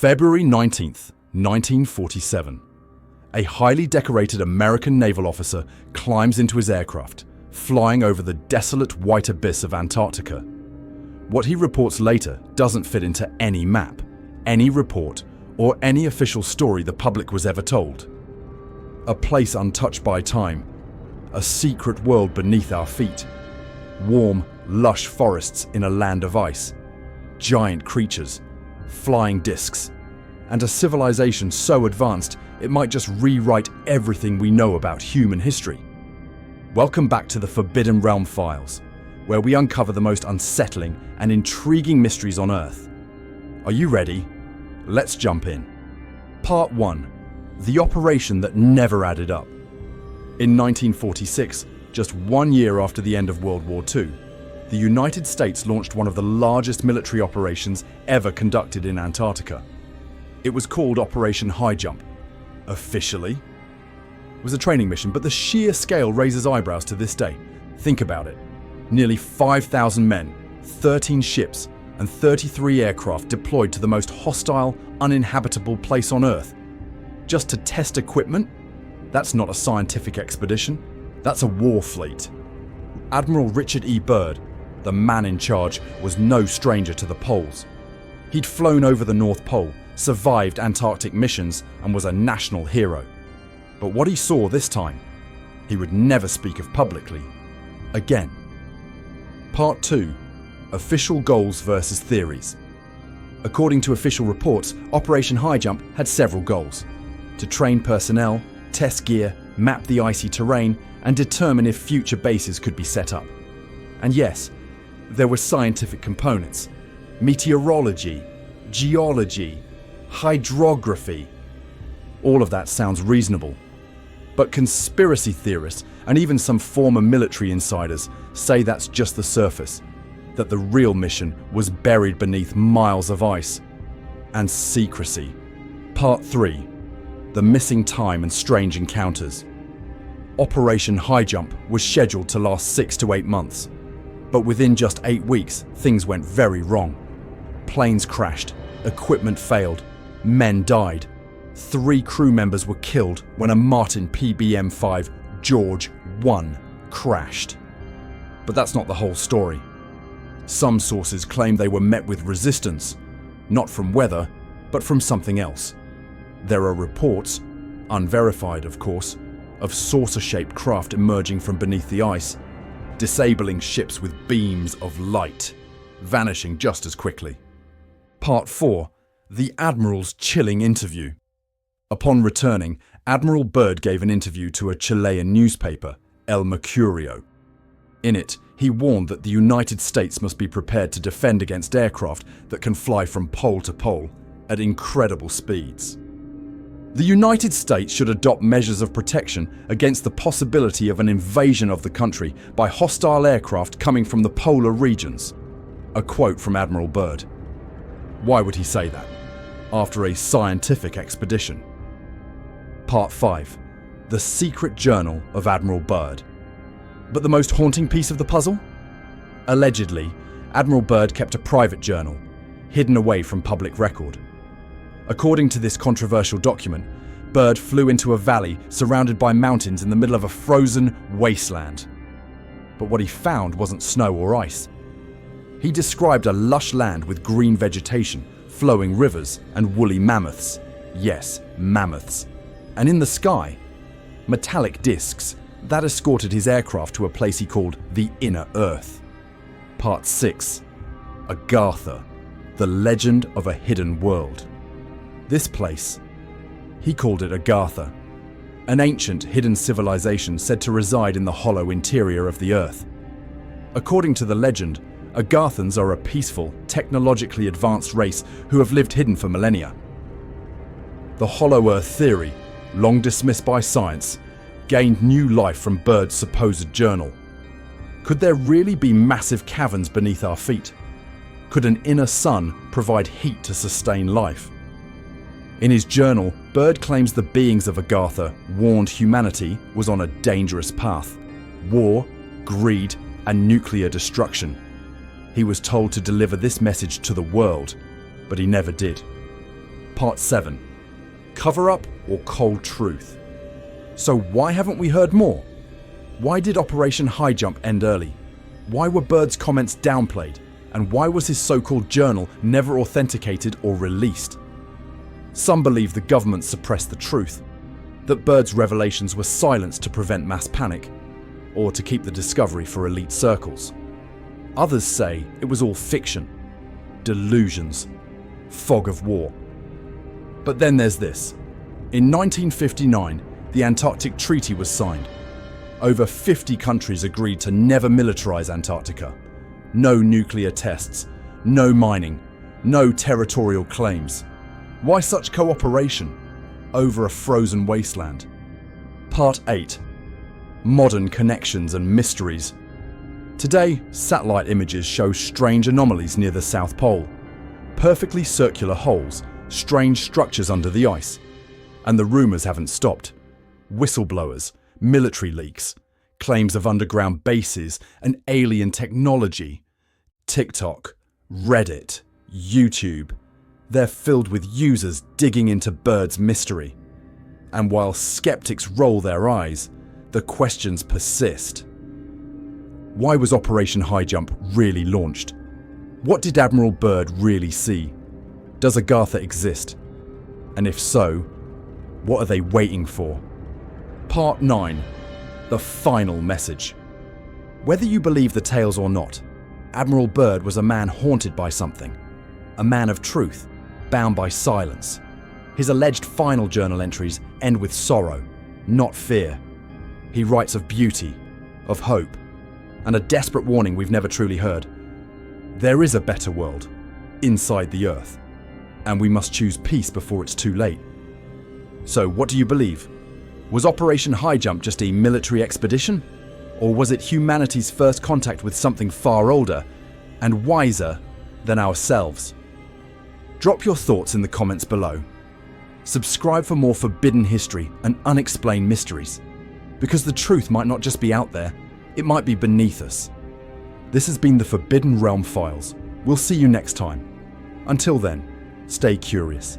February 19th, 1947. A highly decorated American naval officer climbs into his aircraft, flying over the desolate white abyss of Antarctica. What he reports later doesn't fit into any map, any report, or any official story the public was ever told. A place untouched by time, a secret world beneath our feet, warm, lush forests in a land of ice, giant creatures, flying discs, and a civilization so advanced it might just rewrite everything we know about human history. Welcome back to the Forbidden Realm Files, where we uncover the most unsettling and intriguing mysteries on Earth. Are you ready? Let's jump in. Part 1. The operation that never added up. In 1946, just 1 year after the end of World War II, the United States launched one of the largest military operations ever conducted in Antarctica. It was called Operation Highjump. Officially, it was a training mission, but the sheer scale raises eyebrows to this day. Think about it. Nearly 5,000 men, 13 ships, and 33 aircraft deployed to the most hostile, uninhabitable place on Earth. Just to test equipment? That's not a scientific expedition. That's a war fleet. Admiral Richard E. Byrd, the man in charge, was no stranger to the poles. He'd flown over the North Pole, survived Antarctic missions, and was a national hero. But what he saw this time, he would never speak of publicly again. Part 2. Official goals versus theories. According to official reports, Operation Highjump had several goals: to train personnel, test gear, map the icy terrain, and determine if future bases could be set up. And yes, there were scientific components: meteorology, geology, hydrography. All of that sounds reasonable. But conspiracy theorists and even some former military insiders say that's just the surface, that the real mission was buried beneath miles of ice and secrecy. Part 3. The missing time and strange encounters. Operation Highjump was scheduled to last 6 to 8 months, but within just 8 weeks, things went very wrong. Planes crashed, equipment failed, men died. 3 crew members were killed when a Martin PBM-5 George 1 crashed. But that's not the whole story. Some sources claim they were met with resistance, not from weather, but from something else. There are reports, unverified of course, of saucer-shaped craft emerging from beneath the ice, disabling ships with beams of light, vanishing just as quickly. Part 4. The Admiral's chilling interview. Upon returning, Admiral Byrd gave an interview to a Chilean newspaper, El Mercurio. In it, he warned that the United States must be prepared to defend against aircraft that can fly from pole to pole at incredible speeds. The United States should adopt measures of protection against the possibility of an invasion of the country by hostile aircraft coming from the polar regions. A quote from Admiral Byrd. Why would he say that after a scientific expedition? Part 5. The Secret Journal of Admiral Byrd. But the most haunting piece of the puzzle? Allegedly, Admiral Byrd kept a private journal, hidden away from public record. According to this controversial document, Byrd flew into a valley surrounded by mountains in the middle of a frozen wasteland. But what he found wasn't snow or ice. He described a lush land with green vegetation, flowing rivers, and woolly mammoths. Yes, mammoths. And in the sky, metallic discs that escorted his aircraft to a place he called the Inner Earth. Part 6. Agartha, the legend of a hidden world. This place, he called it Agartha, an ancient hidden civilization said to reside in the hollow interior of the Earth. According to the legend, Agarthans are a peaceful, technologically advanced race who have lived hidden for millennia. The Hollow Earth theory, long dismissed by science, gained new life from Byrd's supposed journal. Could there really be massive caverns beneath our feet? Could an inner sun provide heat to sustain life? In his journal, Byrd claims the beings of Agartha warned humanity was on a dangerous path: war, greed, and nuclear destruction. He was told to deliver this message to the world, but he never did. Part 7. Cover-up or cold truth? So why haven't we heard more? Why did Operation Highjump end early? Why were Byrd's comments downplayed? And why was his so-called journal never authenticated or released? Some believe the government suppressed the truth, that Byrd's revelations were silenced to prevent mass panic, or to keep the discovery for elite circles. Others say it was all fiction, delusions, fog of war. But then there's this. In 1959, the Antarctic Treaty was signed. Over 50 countries agreed to never militarize Antarctica. No nuclear tests, no mining, no territorial claims. Why such cooperation over a frozen wasteland? Part 8. Modern connections and mysteries. Today, satellite images show strange anomalies near the South Pole. Perfectly circular holes, strange structures under the ice. And the rumours haven't stopped. Whistleblowers, military leaks, claims of underground bases and alien technology. TikTok, Reddit, YouTube. They're filled with users digging into Byrd's mystery. And while skeptics roll their eyes, the questions persist. Why was Operation Highjump really launched? What did Admiral Byrd really see? Does Agartha exist? And if so, what are they waiting for? Part 9. The final message. Whether you believe the tales or not, Admiral Byrd was a man haunted by something. A man of truth, bound by silence. His alleged final journal entries end with sorrow, not fear. He writes of beauty, of hope, and a desperate warning we've never truly heard. There is a better world, inside the Earth, and we must choose peace before it's too late. So what do you believe? Was Operation Highjump just a military expedition? Or was it humanity's first contact with something far older and wiser than ourselves? Drop your thoughts in the comments below. Subscribe for more forbidden history and unexplained mysteries. Because the truth might not just be out there, it might be beneath us. This has been the Forbidden Realm Files. We'll see you next time. Until then, stay curious.